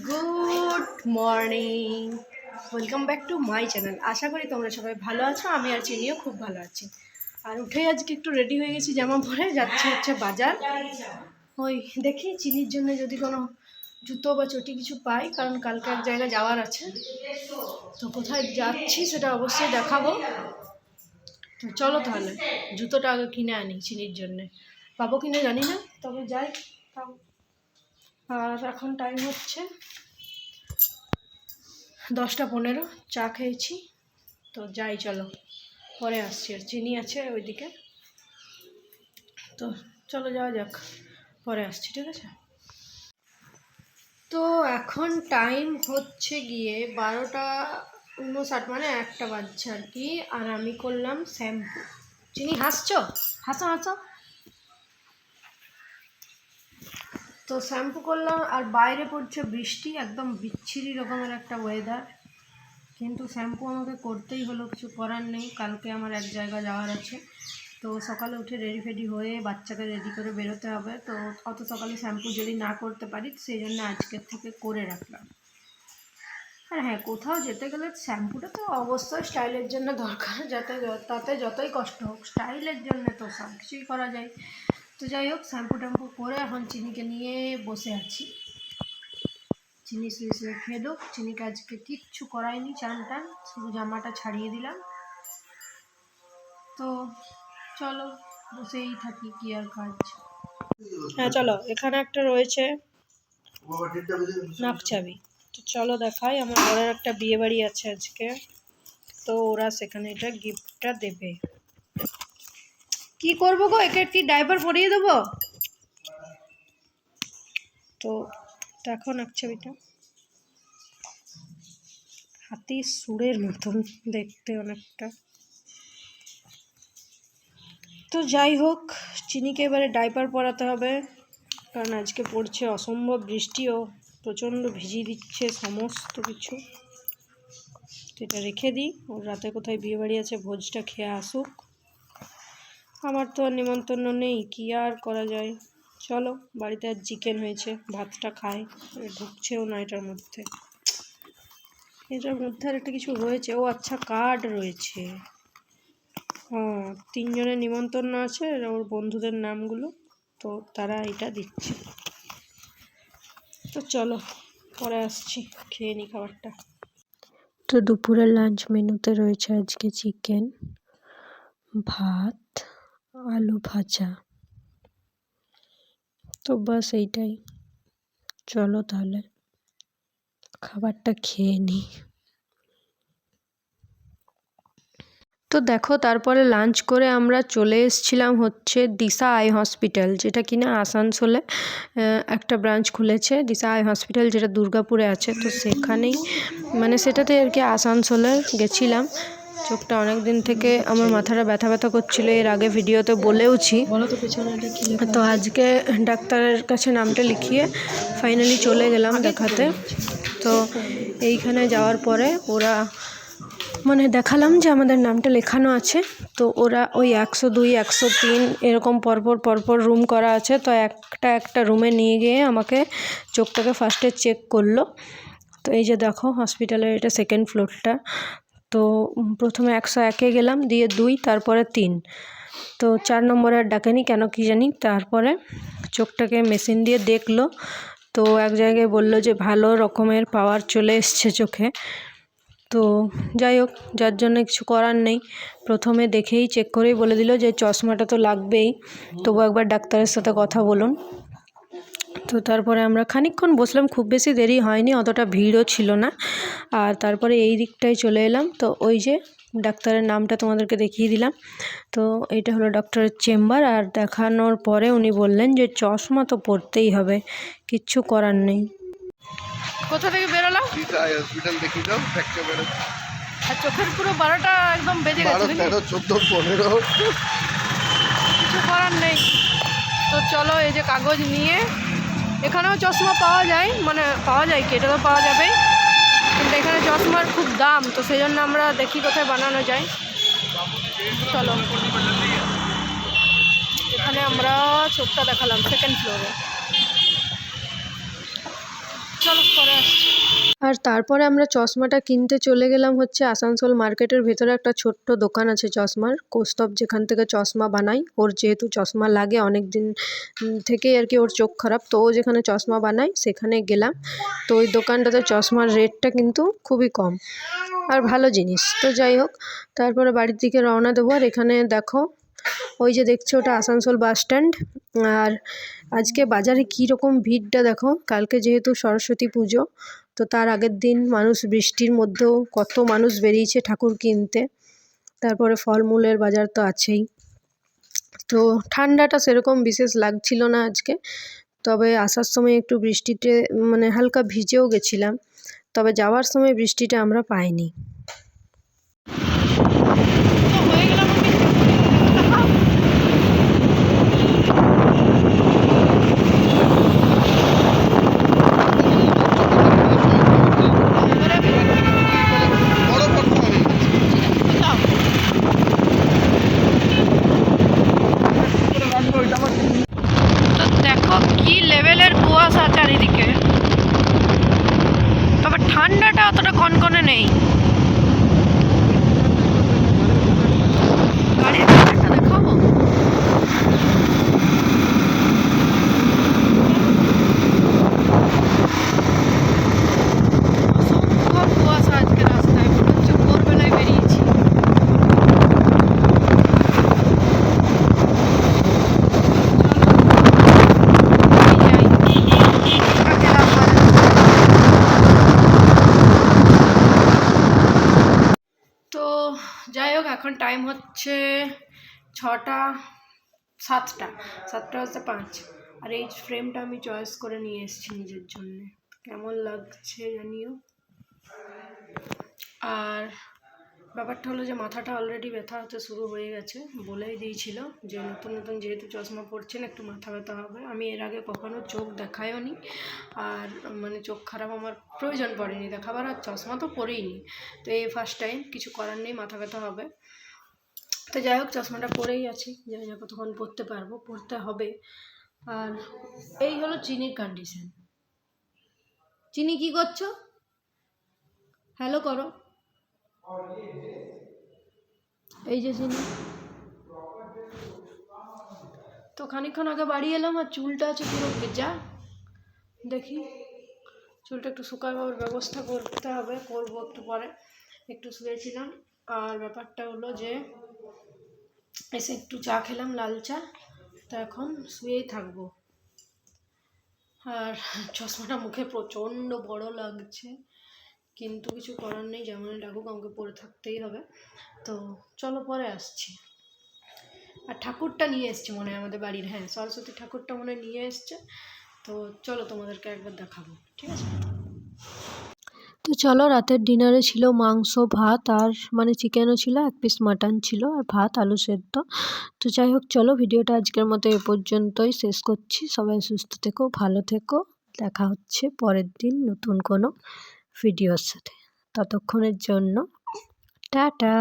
Good morning, welcome back to my channel. আশা করি তোমরা সবাই ভালো আছো। আমি আর চিনিও খুব ভালো আছি। আর উঠে আজকে একটু রেডি হয়ে গেছি, জামা পরে যাচ্ছি হচ্ছে বাজার। ওই দেখি চিনির জন্য যদি কোনো জুতো বা চটি কিছু পাই, কারণ কালকে এক জায়গায় যাওয়ার আছে। তো কোথায় যাচ্ছি সেটা অবশ্যই দেখাবো। তো চলো তাহলে জুতোটা আগে কিনে আনি চিনির জন্যে। পাবো কিনে জানি না, তবে যাই। আর এখন টাইম হচ্ছে 10টা 15। চা খেয়েছি, তো যাই চলো, পরে আসছি। আর চিনি আছে ওইদিকে, তো চলো যাওয়া যাক, পরে আসছি, ঠিক আছে। তো এখন টাইম হচ্ছে গিয়ে 12টা 59, মানে 1টা বাজছে আর কি। আর আমি করলাম শ্যাম্পু। চিনি হাসছো? হাসো হাসো। তো শ্যাম্পু করলাম, আর বাইরে পড়ছে বৃষ্টি, একদম বিচ্ছিরি রকমের একটা ওয়েদার। কিন্তু শ্যাম্পু আমাকে করতেই হলো, কিছু করার নেই। কালকে আমার এক জায়গা যাওয়ার আছে, তো সকালে উঠে রেডি ফেডি হয়ে বাচ্চাকে রেডি করে বেরোতে হবে। তো অত সকালে শ্যাম্পু যদি না করতে পারি, সেই জন্য আজকের থেকে করে রাখলাম। আর হ্যাঁ, কোথাও যেতে গেলে শ্যাম্পুটা তো অবশ্যই স্টাইলের জন্য দরকার, তাতে যতই কষ্ট হোক, স্টাইলের জন্য তো সব কিছুই করা যায়। তো যাই হোক, শ্যাম্পু ট্যাম্পু করে এখন চিনিকে নিয়ে বসে আছি। চিনি শুয়ে শুয়ে খেয়ে দোক। চিনিকে আজকে কিচ্ছু করায়নি, চান টান, শুধু জামাটা ছাড়িয়ে দিলাম। তো চলো বসেই থাকি, কি আর কাজ। হ্যাঁ চলো, এখানে একটা রয়েছে নাকচাবি। তো চলো দেখাই। আমার বড়ের একটা বিয়ে বাড়ি আছে আজকে, তো ওরা সেখানে এটা গিফটটা দেবে। কি করবো গো, একে কি ডাইপার পরিয়ে দেবো? তো দেখো নাকচাবিটা, হাতির সুরের মতন দেখতে অনেকটা। তো যাই হোক, চিনিকে এবারে ডাইপার পরাতে হবে, কারণ আজকে পড়ছে অসম্ভব বৃষ্টিও, প্রচণ্ড ভিজিয়ে দিচ্ছে সমস্ত কিছু। তো এটা রেখে দিই, ওর রাতে কোথায় বিয়ে বাড়ি আছে, ভোজটা খেয়ে আসুক। আমার তো আর নিমন্ত্রণ নেই, কি আর করা যায়। চলো, বাড়িতে আর চিকেন হয়েছে, ভাতটা খাই। ঢুকছেও না এটার মধ্যে আর একটা কিছু রয়েছে। ও আচ্ছা, কার্ড রয়েছে। হ্যাঁ, 3 জনের নিমন্ত্রণ আছে, ওর বন্ধুদের নামগুলো, তো তারা এটা দিচ্ছে। তো চলো পরে আসছি, খেয়ে নিই খাবারটা। তো দুপুরের লাঞ্চ মেনুতে রয়েছে আজকে চিকেন, ভাত, আলু ভাজা। তো বাস এইটাই। চলো তাহলে খাবারটা খেয়ে নিই। তো দেখো, তারপরে লাঞ্চ করে আমরা চলে এসেছিলাম হচ্ছে দিশা আই হসপিটাল, যেটা কিনা আসানসোলে একটা ব্রাঞ্চ খুলেছে, দিশা আই হসপিটাল, যেটা দুর্গাপুরে আছে। তো সেখানেই, মানে সেটাতে আর কি আসানসোলে গেছিলাম। চোখটা অনেক দিন থেকে আমার মাথাটা ব্যথা ব্যথা করছিলো, এর আগে ভিডিওতে বলেওছি। তো আজকে ডাক্তারের কাছে নামটা লিখিয়ে ফাইনালি চলে গেলাম দেখাতে। তো এইখানে যাওয়ার পরে ওরা, মানে দেখালাম যে আমাদের নামটা লেখানো আছে। তো ওরা ওই 102 103 এরকম পরপর রুম করা আছে। তো একটা রুমে নিয়ে গিয়ে আমাকে চোখটাকে ফার্স্টে চেক করলো। তো এই যে দেখো, হসপিটালের এটা 2nd ফ্লোরটা। তো প্রথমে 101-এ গেলাম, দিয়ে 2, তারপরে 3। তো 4 নম্বরে আর ডাকেনি, কেন কি জানি। তারপরে চোখটাকে মেশিন দিয়ে দেখলো। তো এক জায়গায় বললো যে ভালো রকমের পাওয়ার চলে এসছে চোখে। তো যাই হোক, যার জন্য কিছু করার নেই, প্রথমে দেখেই চেক করেই বলে দিল যে চশমাটা তো লাগবেই, তবু একবার ডাক্তারের সাথে কথা বলুন। তো তারপরে আমরা খানিকক্ষণ বসলাম, খুব বেশি দেরি হয়নি, অতটা ভিড়ও ছিল না। আর তারপরে এই দিকটায় চলে এলাম। তো ওই যে ডাক্তারের নামটা তোমাদেরকে দেখিয়ে দিলাম। তো এইটা হলো ডক্টরের চেম্বার। আর দেখানোর পরে উনি বললেন যে চশমা তো পরতেই হবে, কিচ্ছু করার নেই। কোথা থেকে বেরোলাম? হসপিটাল দেখি যাও, ফ্র্যাকচার বেরো। আর চোখের পুরো 12টা একদম বেজে গেছে, 12, 13, 14, 15, কিছু করার নেই। তো চলো, এই যে কাগজ নিয়ে, এখানেও চশমা পাওয়া যায়, মানে পাওয়া যায় কি, এটা তো পাওয়া যাবেই, কিন্তু এখানে চশমার খুব দাম। তো সেই জন্য আমরা দেখি কোথায় বানানো যায়। চলো, এখানে আমরা চোখটা দেখালাম 2nd ফ্লোরে। চলো পরে আসছি। আর তারপরে আমরা চশমাটা কিনতে চলে গেলাম হচ্ছে আসানসোল মার্কেটের ভেতরে একটা ছোট্ট দোকান আছে চশমার, কৌস্তব যেখান থেকে চশমা বানায়। ওর যেহেতু চশমা লাগে অনেক দিন থেকেই আর কি, ওর চোখ খারাপ, তো ও যেখানে চশমা বানায় সেখানে গেলাম। তো ওই দোকানটাতে চশমার রেটটা কিন্তু খুবই কম আর ভালো জিনিস। তো যাই হোক, তারপরে বাড়ির দিকে রওনা দেবো। আর এখানে দেখো, ওই যে দেখছো ওটা আসানসোল বাস স্ট্যান্ড। আর আজকে বাজারে কী রকম ভিড়টা দেখো, কালকে যেহেতু সরস্বতী পুজো, তো তার আগের দিন মানুষ বৃষ্টির মধ্যেও কত মানুষ বেরিয়েছে ঠাকুর কিনতে। তারপরে ফলমূলের বাজার তো আছেই। তো ঠান্ডাটা সেরকম বিশেষ লাগছিল না আজকে, তবে আসার সময় একটু বৃষ্টিতে মানে হালকা ভিজেও গেছিলাম, তবে যাওয়ার সময় বৃষ্টিটা আমরা পাইনি। তো দেখো কি লেভেলের কুয়াশা চারিদিকে, তবে ঠান্ডাটা অতটা কনকনে নেই। গাড়ির ব্যাপারটা দেখাবো। অসম্ভব কুয়াশা আজকে রাস্তায়, মনে হচ্ছে ভোরবেলায় বেরিয়েছি। তো যাই হোক, এখন টাইম হচ্ছে 7:05। আর এই ফ্রেমটা আমি চয়েস করে নিয়ে এসেছি নিজের জন্যে, কেমন লাগছে জানিও। আর ব্যাপারটা হলো যে মাথাটা অলরেডি ব্যথা হতে শুরু হয়ে গেছে, বলেই দিয়েছিল যে নতুন নতুন যেহেতু চশমা পড়ছেন একটু মাথা ব্যথা হবে। আমি এর আগে কখনো চোখ দেখায়ও নি, আর মানে চোখ খারাপ আমার প্রয়োজন পড়েনি দেখাবার, আর চশমা তো পরেইনি। তো এই ফার্স্ট টাইম, কিছু করার নেই, মাথা ব্যথা হবে। তো যাই হোক, চশমাটা পরেই আছি, জানি না কতক্ষণ পরতে পারবো, পরতে হবে। আর এই হলো চিনির কন্ডিশন। চিনি কি করছো? হ্যালো করো। এই যে চিনি, তো খানিকক্ষণ আগে বাড়ি এলাম আর চুলটা আছে পুরো ভেজা। দেখি চুলটা একটু শুকাবার ব্যবস্থা করতে হবে, করবো একটু পরে। একটু শুয়েছিলাম, আর ব্যাপারটা হলো যে এসে একটু চা খেলাম, লাল চা। তো এখন শুয়েই থাকবো। আর চশমাটা মুখে প্রচণ্ড বড় লাগছে, কিন্তু কিছু করার নেই, যেমন ডাকুক আমাকে পরে থাকতেই হবে। তো চলো পরে আসছি। আর ঠাকুরটা নিয়ে এসছে মনে হয় আমাদের বাড়ির, হ্যাঁ সরস্বতী ঠাকুরটা মনে হয় নিয়ে এসছে। তো চলো তোমাদেরকে একবার দেখাবো, ঠিক আছে? তো চলো, রাতের ডিনারে ছিল মাংস ভাত, আর মানে চিকেনও ছিল, এক পিস মাটন ছিল, আর ভাত আলু সেদ্ধ। তো যাই হোক, চলো ভিডিওটা আজকের মতো এ পর্যন্তই শেষ করছি। সবাই সুস্থ থেকো, ভালো থেকো, দেখা হচ্ছে পরের দিন নতুন কোনো ভিডিওর সাথে। ততক্ষণের জন্য টাটা।